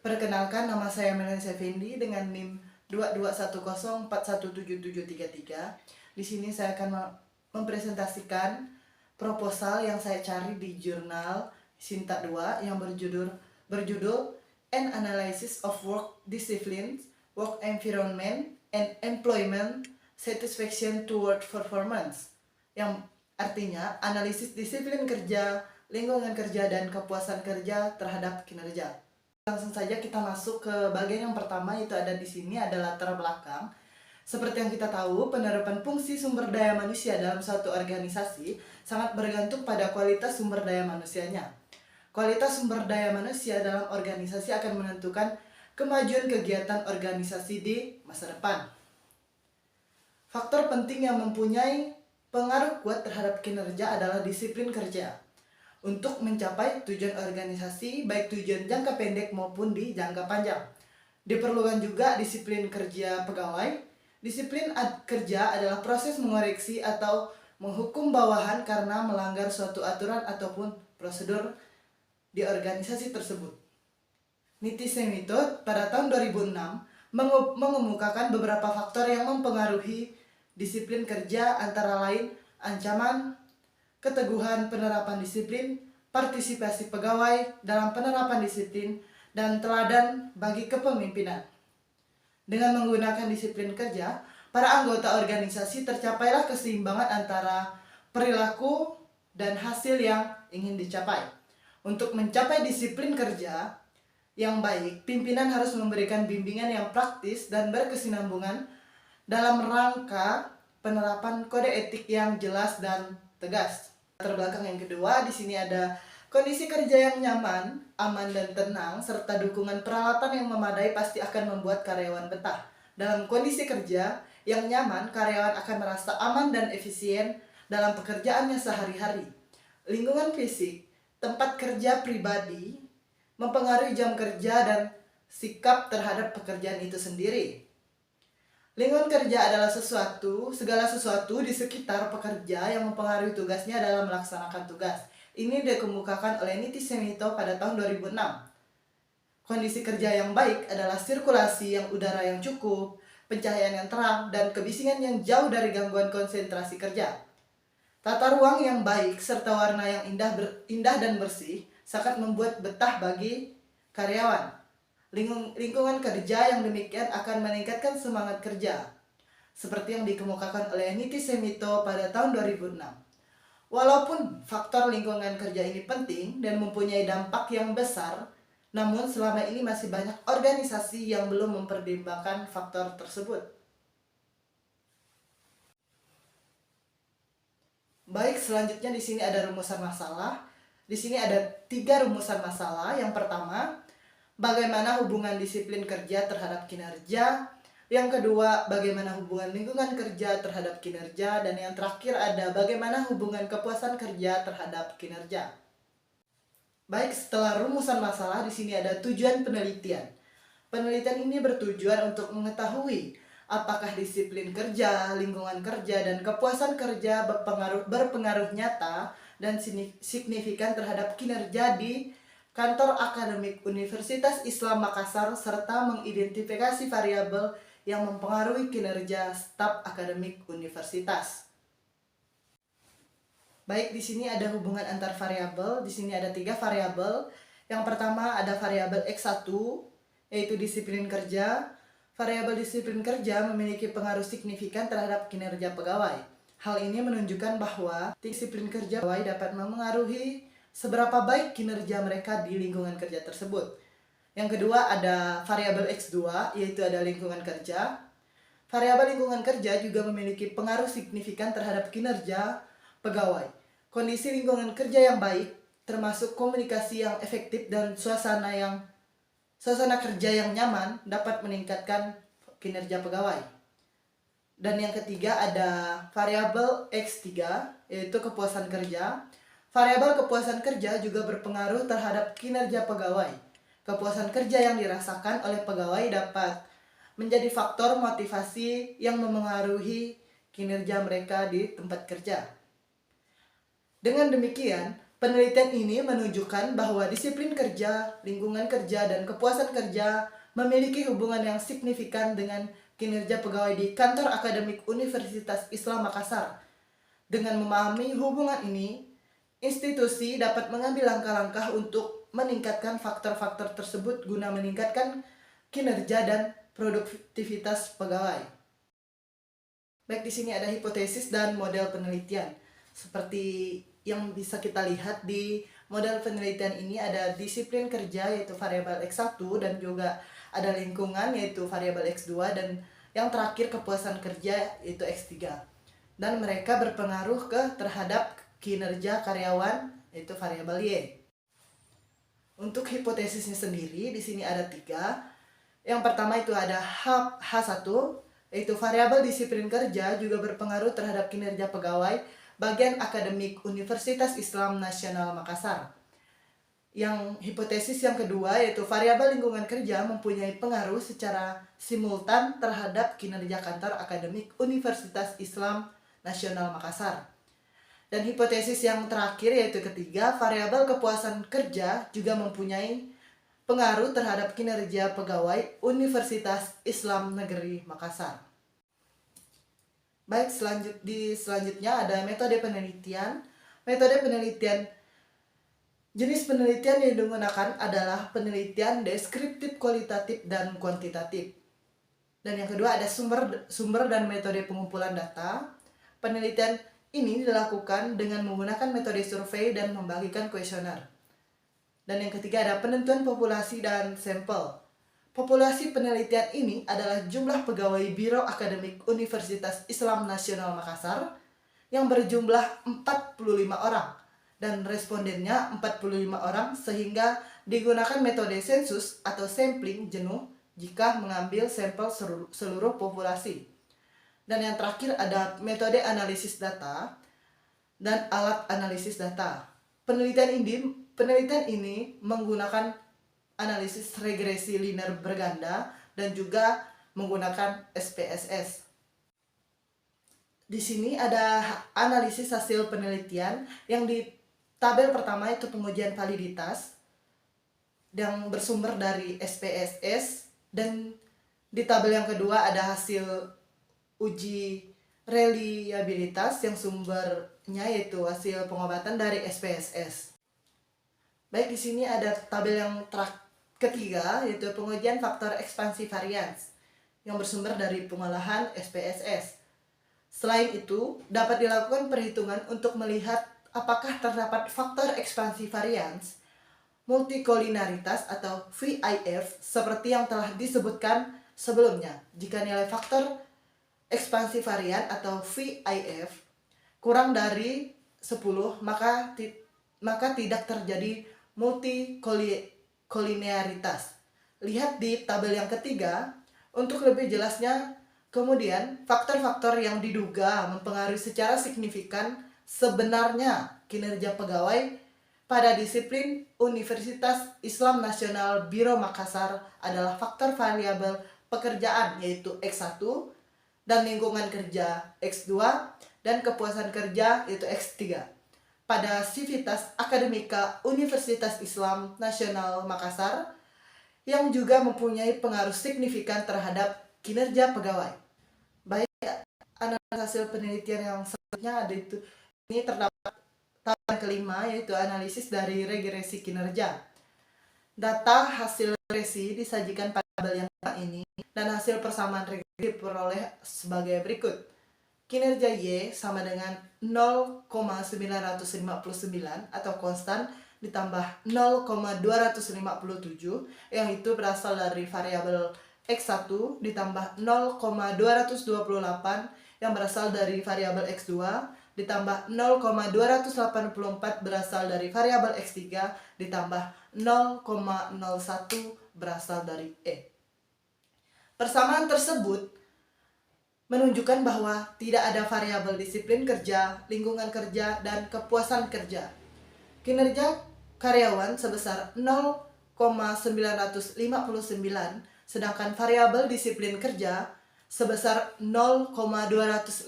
Perkenalkan, nama saya Melanie Effendi dengan NIM 2210417733. Di sini saya akan mempresentasikan proposal yang saya cari di jurnal Sinta 2 yang berjudul An Analysis of Work Disciplines, Work Environment, and Employment Satisfaction Toward Performance, yang artinya analisis disiplin kerja, lingkungan kerja, dan kepuasan kerja terhadap kinerja. Langsung saja kita masuk ke bagian yang pertama, yaitu ada di sini ada latar belakang. Seperti yang kita tahu, penerapan fungsi sumber daya manusia dalam suatu organisasi sangat bergantung pada kualitas sumber daya manusianya. Kualitas sumber daya manusia dalam organisasi akan menentukan kemajuan kegiatan organisasi di masa depan. Faktor penting yang mempunyai pengaruh kuat terhadap kinerja adalah disiplin kerja. Untuk mencapai tujuan organisasi, baik tujuan jangka pendek maupun di jangka panjang, diperlukan juga disiplin kerja pegawai. Disiplin kerja adalah proses mengoreksi atau menghukum bawahan karena melanggar suatu aturan ataupun prosedur di organisasi tersebut. Niti Semito pada tahun 2006 mengemukakan beberapa faktor yang mempengaruhi disiplin kerja, antara lain ancaman, keteguhan penerapan disiplin, partisipasi pegawai dalam penerapan disiplin, dan teladan bagi kepemimpinan. Dengan menggunakan disiplin kerja, para anggota organisasi tercapailah keseimbangan antara perilaku dan hasil yang ingin dicapai. Untuk mencapai disiplin kerja yang baik, pimpinan harus memberikan bimbingan yang praktis dan berkesinambungan dalam rangka penerapan kode etik yang jelas dan tegas. Latar belakang yang kedua, di sini ada kondisi kerja yang nyaman, aman, dan tenang, serta dukungan peralatan yang memadai pasti akan membuat karyawan betah. Dalam kondisi kerja yang nyaman, karyawan akan merasa aman dan efisien dalam pekerjaannya sehari-hari. Lingkungan fisik, tempat kerja pribadi, mempengaruhi jam kerja dan sikap terhadap pekerjaan itu sendiri. Lingkungan kerja adalah segala sesuatu di sekitar pekerja yang mempengaruhi tugasnya dalam melaksanakan tugas. Ini dikemukakan oleh Niti Semito pada tahun 2006. Kondisi kerja yang baik adalah sirkulasi udara yang cukup, pencahayaan yang terang, dan kebisingan yang jauh dari gangguan konsentrasi kerja. Tata ruang yang baik serta warna yang indah dan bersih sangat membuat betah bagi karyawan. Lingkungan kerja yang demikian akan meningkatkan semangat kerja, seperti yang dikemukakan oleh Niti Semito pada tahun 2006. Walaupun faktor lingkungan kerja ini penting dan mempunyai dampak yang besar, namun selama ini masih banyak organisasi yang belum mempertimbangkan faktor tersebut. Baik, selanjutnya di sini ada rumusan masalah. Di sini ada 3 rumusan masalah. Yang pertama, bagaimana hubungan disiplin kerja terhadap kinerja. Yang kedua, bagaimana hubungan lingkungan kerja terhadap kinerja. Dan yang terakhir ada bagaimana hubungan kepuasan kerja terhadap kinerja. Baik, setelah rumusan masalah, di sini ada tujuan penelitian. Penelitian ini bertujuan untuk mengetahui apakah disiplin kerja, lingkungan kerja, dan kepuasan kerja berpengaruh nyata dan signifikan terhadap kinerja di Kantor Akademik Universitas Islam Makassar, serta mengidentifikasi variabel yang mempengaruhi kinerja staf akademik universitas. Baik, di sini ada hubungan antar variabel. Di sini ada 3 variabel. Yang pertama ada variabel X1, yaitu disiplin kerja. Variabel disiplin kerja memiliki pengaruh signifikan terhadap kinerja pegawai. Hal ini menunjukkan bahwa disiplin kerja pegawai dapat memengaruhi seberapa baik kinerja mereka di lingkungan kerja tersebut. Yang kedua ada variabel X2, yaitu ada lingkungan kerja. Variabel lingkungan kerja juga memiliki pengaruh signifikan terhadap kinerja pegawai. Kondisi lingkungan kerja yang baik, termasuk komunikasi yang efektif dan suasana kerja yang nyaman, dapat meningkatkan kinerja pegawai. Dan yang ketiga ada variabel X3, yaitu kepuasan kerja. Variabel kepuasan kerja juga berpengaruh terhadap kinerja pegawai. Kepuasan kerja yang dirasakan oleh pegawai dapat menjadi faktor motivasi yang memengaruhi kinerja mereka di tempat kerja. Dengan demikian, Penelitian ini menunjukkan bahwa disiplin kerja, lingkungan kerja, dan kepuasan kerja memiliki hubungan yang signifikan dengan kinerja pegawai di Kantor Akademik Universitas Islam Makassar. Dengan memahami hubungan ini, institusi dapat mengambil langkah-langkah untuk meningkatkan faktor-faktor tersebut guna meningkatkan kinerja dan produktivitas pegawai. Baik, di sini ada hipotesis dan model penelitian. Seperti yang bisa kita lihat di model penelitian ini ada disiplin kerja yaitu variabel X1 dan juga ada lingkungan yaitu variabel X2 dan yang terakhir kepuasan kerja yaitu X3. Dan mereka berpengaruh terhadap kinerja karyawan yaitu variabel Y. Untuk hipotesisnya sendiri di sini ada 3. Yang pertama itu ada H1 yaitu variabel disiplin kerja juga berpengaruh terhadap kinerja pegawai bagian akademik Universitas Islam Nasional Makassar. Yang hipotesis yang kedua yaitu variabel lingkungan kerja mempunyai pengaruh secara simultan terhadap kinerja kantor akademik Universitas Islam Nasional Makassar. Dan hipotesis yang terakhir yaitu ketiga, variabel kepuasan kerja juga mempunyai pengaruh terhadap kinerja pegawai Universitas Islam Negeri Makassar. Baik, selanjutnya ada metode penelitian. Metode penelitian, jenis penelitian yang digunakan adalah penelitian deskriptif, kualitatif, dan kuantitatif. Dan yang kedua ada sumber dan metode pengumpulan data. Penelitian ini dilakukan dengan menggunakan metode survei dan membagikan kuesioner. Dan yang ketiga ada penentuan populasi dan sampel. Populasi penelitian ini adalah jumlah pegawai Biro Akademik Universitas Islam Nasional Makassar yang berjumlah 45 orang dan respondennya 45 orang sehingga digunakan metode sensus atau sampling jenuh jika mengambil sampel seluruh populasi. Dan yang terakhir ada metode analisis data dan alat analisis data. Penelitian ini menggunakan analisis regresi linear berganda dan juga menggunakan SPSS. Di sini ada analisis hasil penelitian yang di tabel pertama itu pengujian validitas yang bersumber dari SPSS dan di tabel yang kedua ada hasil uji reliabilitas yang sumbernya yaitu hasil pengobatan dari SPSS. Baik, di sini ada tabel yang ketiga yaitu pengujian faktor ekspansi varians yang bersumber dari pengolahan SPSS. Selain itu, dapat dilakukan perhitungan untuk melihat apakah terdapat faktor ekspansi varians multikolinaritas atau VIF seperti yang telah disebutkan sebelumnya. Jika nilai faktor ekspansi varian atau VIF kurang dari 10, maka tidak terjadi multikolinearitas. Lihat di tabel yang ketiga untuk lebih jelasnya. Kemudian, faktor-faktor yang diduga mempengaruhi secara signifikan sebenarnya kinerja pegawai pada disiplin Universitas Islam Nasional Biro Makassar adalah faktor variabel pekerjaan yaitu X1 dan lingkungan kerja X2 dan kepuasan kerja yaitu X3. Pada Sivitas Akademika Universitas Islam Nasional Makassar yang juga mempunyai pengaruh signifikan terhadap kinerja pegawai. Baik, analisis hasil penelitian yang selanjutnya ada itu. Ini terdapat tabel kelima yaitu analisis dari regresi kinerja. Data hasil regresi disajikan pada tabel yang ini dan hasil persamaan regresi diperoleh sebagai berikut. Kinerja Y sama dengan 0,959 atau konstan ditambah 0,257 yang itu berasal dari variabel X1 ditambah 0,228 yang berasal dari variabel X2 ditambah 0,284 berasal dari variabel X3 ditambah 0,01 berasal dari E. Persamaan tersebut menunjukkan bahwa tidak ada variabel disiplin kerja, lingkungan kerja, dan kepuasan kerja. Kinerja karyawan sebesar 0,959, sedangkan variabel disiplin kerja sebesar 0,257,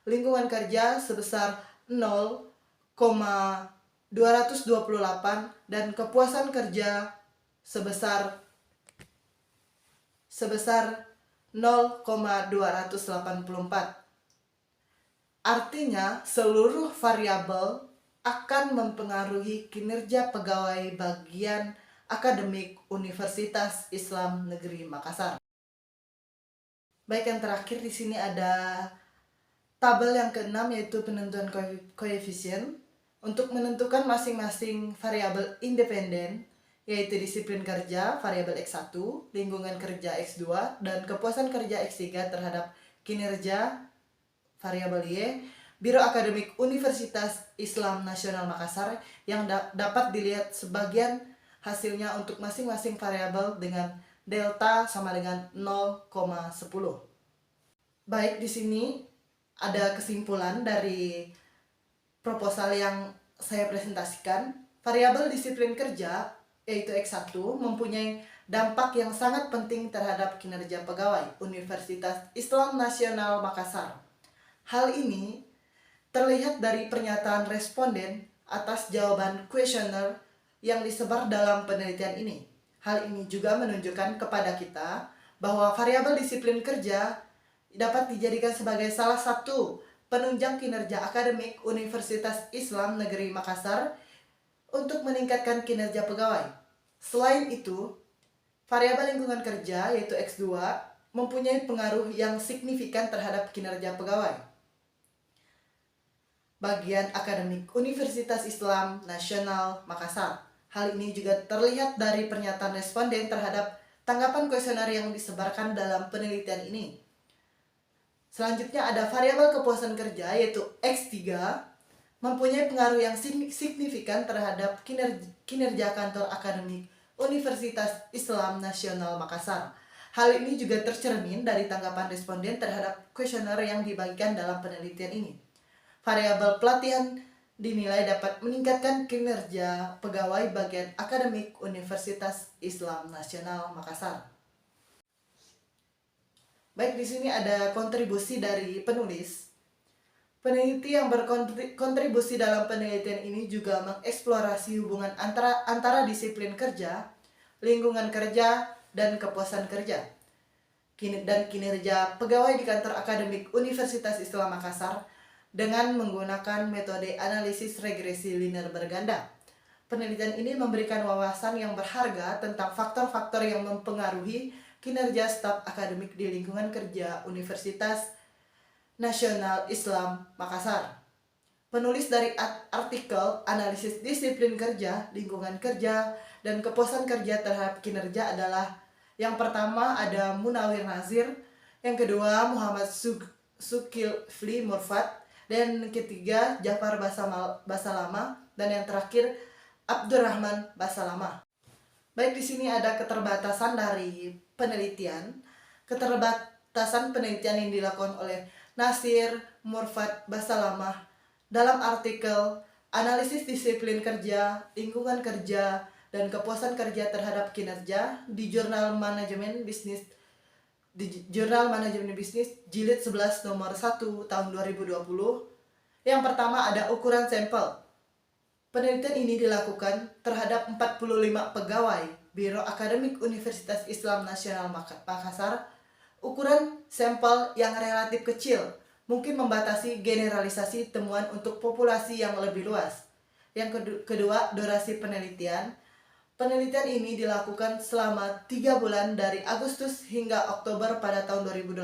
lingkungan kerja sebesar 0,01 dan kepuasan kerja sebesar 0,284. Artinya, seluruh variabel akan mempengaruhi kinerja pegawai bagian akademik Universitas Islam Negeri Makassar. Baik, yang terakhir di sini ada tabel yang keenam, yaitu penentuan koefisien untuk menentukan masing-masing variabel independen, yaitu disiplin kerja variabel X1, lingkungan kerja X2, dan kepuasan kerja X3 terhadap kinerja variabel Y. Biro Akademik Universitas Islam Nasional Makassar yang dapat dilihat sebagian hasilnya untuk masing-masing variabel dengan delta sama dengan 0,10. Baik, di sini ada kesimpulan dari proposal yang saya presentasikan. Variabel disiplin kerja, yaitu X1, mempunyai dampak yang sangat penting terhadap kinerja pegawai Universitas Islam Nasional Makassar. Hal ini terlihat dari pernyataan responden atas jawaban kuesioner yang disebar dalam penelitian ini. Hal ini juga menunjukkan kepada kita bahwa variabel disiplin kerja dapat dijadikan sebagai salah satu penunjang kinerja akademik Universitas Islam Negeri Makassar untuk meningkatkan kinerja pegawai. Selain itu, variabel lingkungan kerja, yaitu X2, mempunyai pengaruh yang signifikan terhadap kinerja pegawai bagian akademik Universitas Islam Nasional Makassar. Hal ini juga terlihat dari pernyataan responden terhadap tanggapan kuesioner yang disebarkan dalam penelitian ini. Selanjutnya ada variabel kepuasan kerja, yaitu X3, mempunyai pengaruh yang signifikan terhadap kinerja kantor akademik Universitas Islam Nasional Makassar. Hal ini juga tercermin dari tanggapan responden terhadap kuesioner yang dibagikan dalam penelitian ini. Variabel pelatihan dinilai dapat meningkatkan kinerja pegawai bagian akademik Universitas Islam Nasional Makassar. Baik, di sini ada kontribusi dari penulis. Peneliti yang berkontribusi dalam penelitian ini juga mengeksplorasi hubungan antara disiplin kerja, lingkungan kerja, dan kepuasan kerja, dan kinerja pegawai di kantor akademik Universitas Islam Makassar dengan menggunakan metode analisis regresi linear berganda. Penelitian ini memberikan wawasan yang berharga tentang faktor-faktor yang mempengaruhi kinerja staf akademik di lingkungan kerja Universitas Nasional Islam Makassar. Penulis dari artikel analisis disiplin kerja, lingkungan kerja, dan kepuasan kerja terhadap kinerja adalah: yang pertama ada Munawir Nazir, yang kedua Muhammad Zulkifli Murfat, dan ketiga Jafar Basalama, dan yang terakhir Abdurrahman Basalama. Baik, di sini ada keterbatasan dari penelitian. Keterbatasan penelitian yang dilakukan oleh Nasir Murfat Basalama dalam artikel analisis disiplin kerja, lingkungan kerja, dan kepuasan kerja terhadap kinerja di Jurnal Manajemen Bisnis Jilid 11 nomor 1 tahun 2020. Yang pertama ada ukuran sampel. Penelitian ini dilakukan terhadap 45 pegawai Biro Akademik Universitas Islam Nasional Makassar. Ukuran sampel yang relatif kecil mungkin membatasi generalisasi temuan untuk populasi yang lebih luas. Yang kedua, durasi penelitian. Penelitian ini dilakukan selama 3 bulan dari Agustus hingga Oktober pada tahun 2018.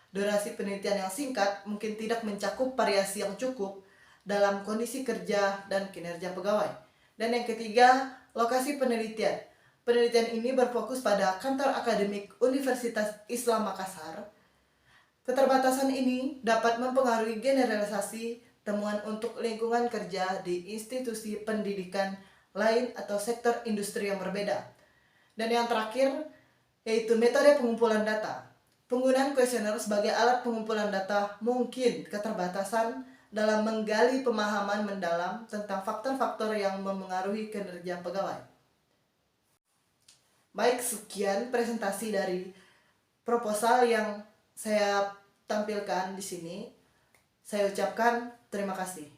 Durasi penelitian yang singkat mungkin tidak mencakup variasi yang cukup dalam kondisi kerja dan kinerja pegawai. Dan yang ketiga, lokasi penelitian. Penelitian ini berfokus pada kantor akademik Universitas Islam Makassar. Keterbatasan ini dapat mempengaruhi generalisasi temuan untuk lingkungan kerja di institusi pendidikan lain atau sektor industri yang berbeda. Dan yang terakhir yaitu metode pengumpulan data. Penggunaan kuesioner sebagai alat pengumpulan data mungkin keterbatasan dalam menggali pemahaman mendalam tentang faktor-faktor yang mempengaruhi kinerja pegawai. Baik, sekian presentasi dari proposal yang saya tampilkan di sini. Saya ucapkan terima kasih.